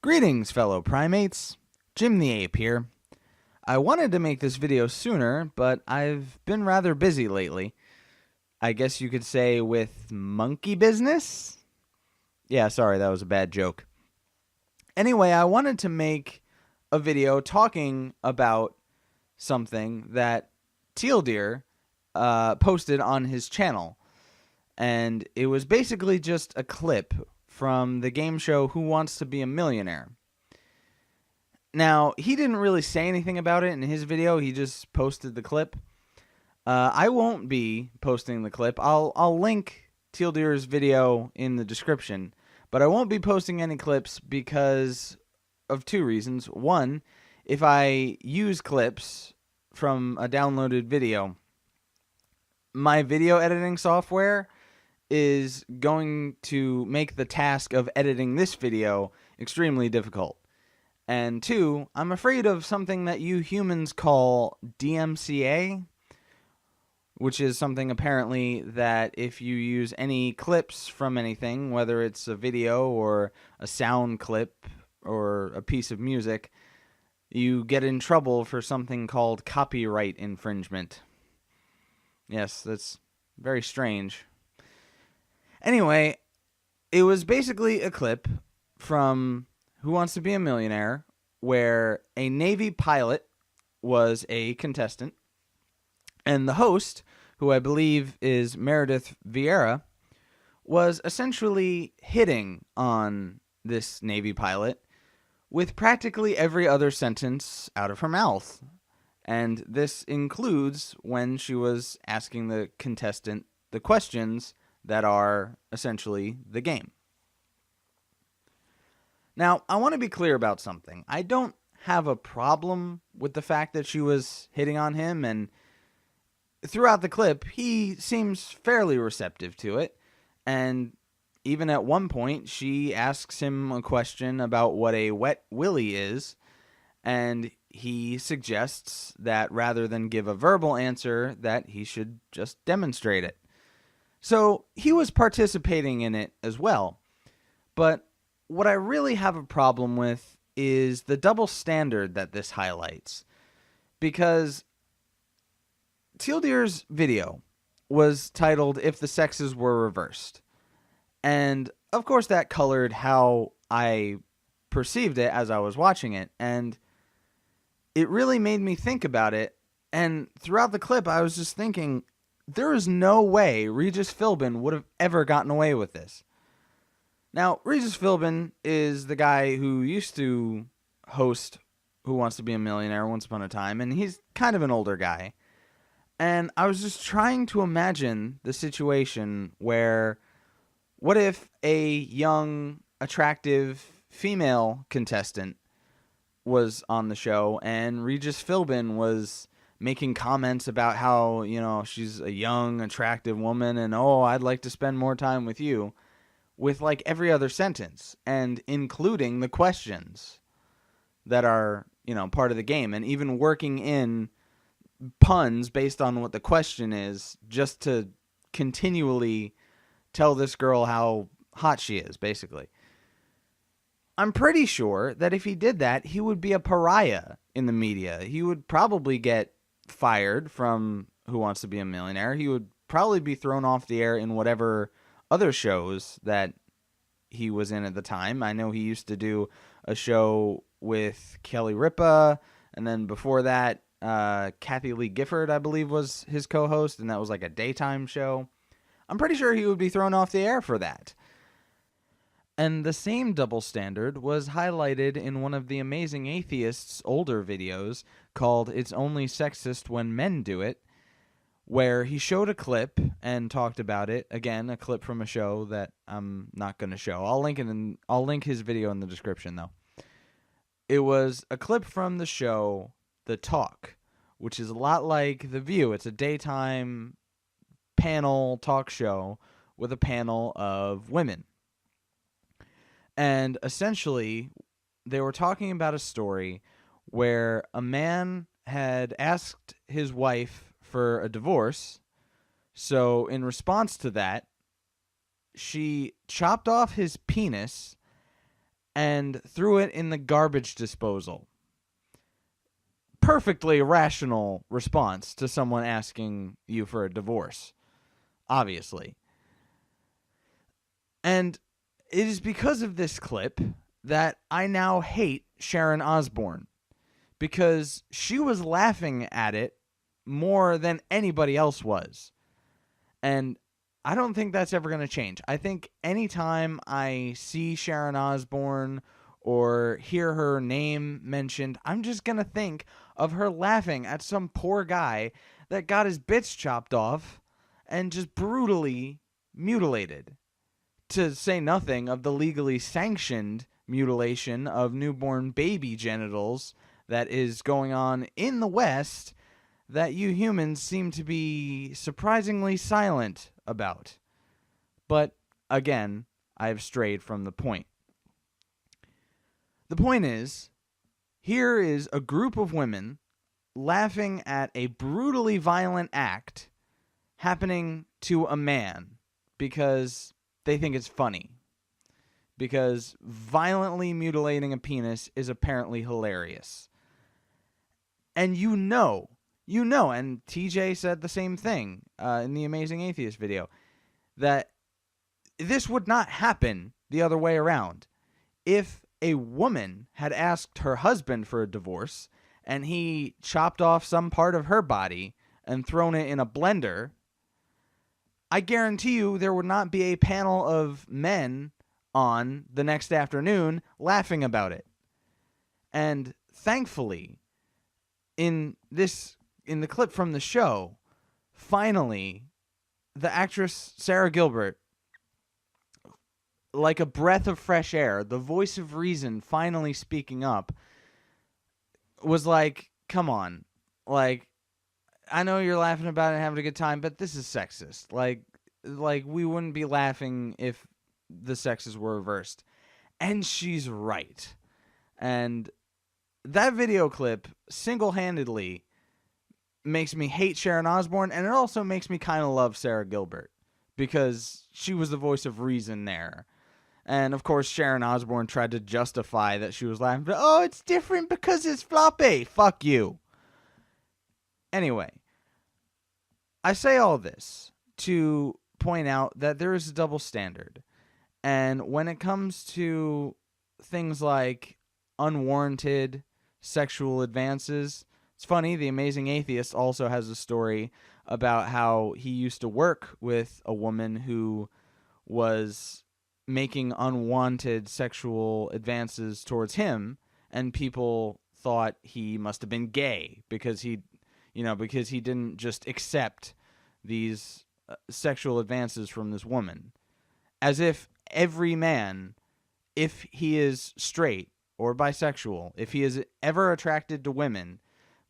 Greetings, fellow primates. Jim the Ape here. I wanted to make this video sooner, but I've been rather busy lately. I guess you could say with monkey business? Yeah, sorry, that was a bad joke. Anyway, I wanted to make a video talking about something that Teal Deer posted on his channel. And it was basically just a clip from the game show Who Wants to Be a Millionaire. Now, he didn't really say anything about it in his video. He just posted the clip. I won't be posting the clip. I'll link Teal Deer's video in the description, but I won't be posting any clips because of two reasons. One, if I use clips from a downloaded video, my video editing software is going to make the task of editing this video extremely difficult. And two, I'm afraid of something that you humans call DMCA, which is something apparently that if you use any clips from anything, whether it's a video or a sound clip or a piece of music, you get in trouble for something called copyright infringement. Yes, that's very strange. Anyway, it was basically a clip from Who Wants to Be a Millionaire where a Navy pilot was a contestant, and the host, who I believe is Meredith Vieira, was essentially hitting on this Navy pilot with practically every other sentence out of her mouth. And this includes when she was asking the contestant the questions that are essentially the game. Now, I want to be clear about something. I don't have a problem with the fact that she was hitting on him, and throughout the clip, he seems fairly receptive to it. And even at one point, she asks him a question about what a wet willy is, and he suggests that rather than give a verbal answer, that he should just demonstrate it. So he was participating in it as well. But what I really have a problem with is the double standard that this highlights. Because Teal Deer's video was titled If the Sexes Were Reversed. And of course that colored how I perceived it as I was watching it. And it really made me think about it. And throughout the clip, I was just thinking, there is no way Regis Philbin would have ever gotten away with this. Now, Regis Philbin is the guy who used to host Who Wants to Be a Millionaire once upon a time, and he's kind of an older guy. And I was just trying to imagine the situation where, what if a young, attractive female contestant was on the show and Regis Philbin was making comments about how, she's a young, attractive woman and, oh, I'd like to spend more time with you, with like every other sentence, and including the questions that are, part of the game, and even working in puns based on what the question is, just to continually tell this girl how hot she is, basically. I'm pretty sure that if he did that, he would be a pariah in the media. He would probably get fired from Who Wants to Be a Millionaire. He would probably be thrown off the air in whatever other shows that he was in at the time. I know he used to do a show with Kelly Ripa, and then before that, Kathy Lee Gifford, I believe, was his co-host, and that was like a daytime show. I'm pretty sure he would be thrown off the air for that. And the same double standard was highlighted in one of the Amazing Atheist's older videos called It's Only Sexist When Men Do It, where he showed a clip and talked about it. Again, a clip from a show that I'm not going to show. I'll link his video in the description, though. It was a clip from the show The Talk, which is a lot like The View. It's a daytime panel talk show with a panel of women. And essentially, they were talking about a story where a man had asked his wife for a divorce. So in response to that, she chopped off his penis and threw it in the garbage disposal. Perfectly rational response to someone asking you for a divorce, obviously. And it is because of this clip that I now hate Sharon Osbourne, because she was laughing at it more than anybody else was. And I don't think that's ever going to change. I think anytime I see Sharon Osbourne or hear her name mentioned, I'm just going to think of her laughing at some poor guy that got his bits chopped off and just brutally mutilated. To say nothing of the legally sanctioned mutilation of newborn baby genitals that is going on in the West that you humans seem to be surprisingly silent about. But again, I have strayed from the point. The point is, here is a group of women laughing at a brutally violent act happening to a man because they think it's funny. Because violently mutilating a penis is apparently hilarious. And you know, and TJ said the same thing in the Amazing Atheist video, that this would not happen the other way around. If a woman had asked her husband for a divorce and he chopped off some part of her body and thrown it in a blender, I guarantee you there would not be a panel of men on the next afternoon laughing about it. And thankfully, in the clip from the show, finally, the actress Sarah Gilbert, like a breath of fresh air, the voice of reason finally speaking up, was like, come on, like, I know you're laughing about it and having a good time, but this is sexist. Like we wouldn't be laughing if the sexes were reversed. And she's right. And that video clip single-handedly makes me hate Sharon Osbourne, and it also makes me kind of love Sarah Gilbert, because she was the voice of reason there. And, of course, Sharon Osbourne tried to justify that she was laughing. But, oh, it's different because it's floppy. Fuck you. Anyway, I say all this to point out that there is a double standard. And when it comes to things like unwarranted sexual advances, it's funny, the Amazing Atheist also has a story about how he used to work with a woman who was making unwanted sexual advances towards him, and people thought he must have been gay because he didn't just accept these sexual advances from this woman. As if every man, if he is straight or bisexual, if he is ever attracted to women,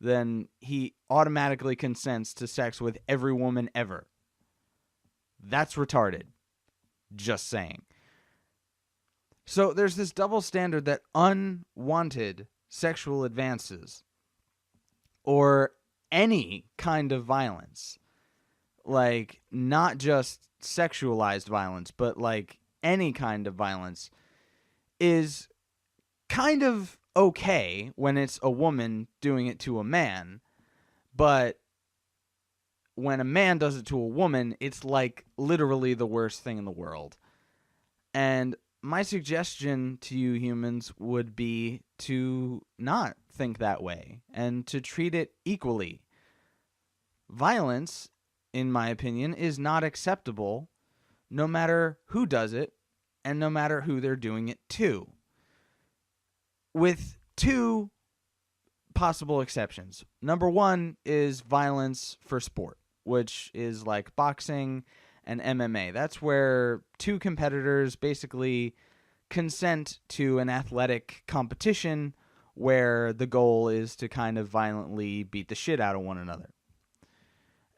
then he automatically consents to sex with every woman ever. That's retarded. Just saying. So there's this double standard that unwanted sexual advances, or any kind of violence, like not just sexualized violence, but like any kind of violence, is kind of okay when it's a woman doing it to a man, but when a man does it to a woman, it's like literally the worst thing in the world. And my suggestion to you humans would be to not think that way and to treat it equally. Violence, in my opinion, is not acceptable no matter who does it and no matter who they're doing it to. With two possible exceptions. Number one is violence for sport, which is like boxing and MMA. That's where two competitors basically consent to an athletic competition where the goal is to kind of violently beat the shit out of one another.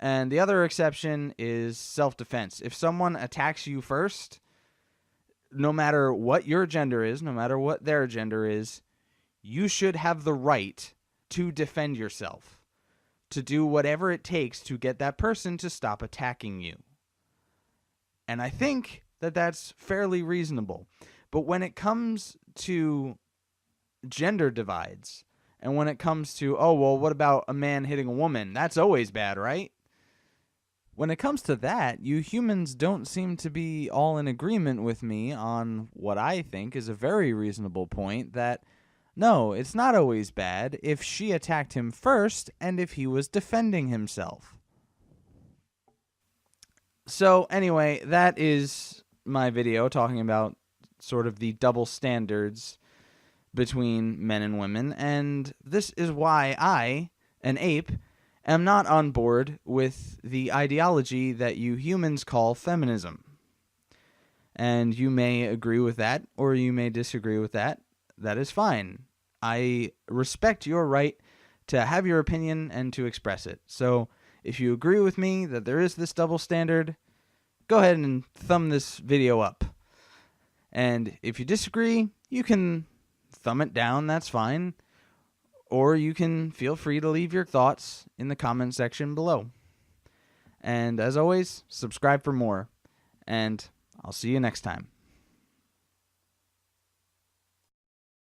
And the other exception is self-defense. If someone attacks you first, no matter what your gender is, no matter what their gender is, you should have the right to defend yourself, to do whatever it takes to get that person to stop attacking you. And I think that that's fairly reasonable. But when it comes to gender divides, and when it comes to, oh, well, what about a man hitting a woman? That's always bad, right? When it comes to that, you humans don't seem to be all in agreement with me on what I think is a very reasonable point that, no, it's not always bad if she attacked him first and if he was defending himself. So anyway, that is my video talking about sort of the double standards between men and women, and this is why I, an ape, am not on board with the ideology that you humans call feminism. And you may agree with that, or you may disagree with that. That is fine. I respect your right to have your opinion and to express it. So if you agree with me that there is this double standard, go ahead and thumb this video up. And if you disagree, you can thumb it down, that's fine. Or you can feel free to leave your thoughts in the comment section below. And as always, subscribe for more. And I'll see you next time.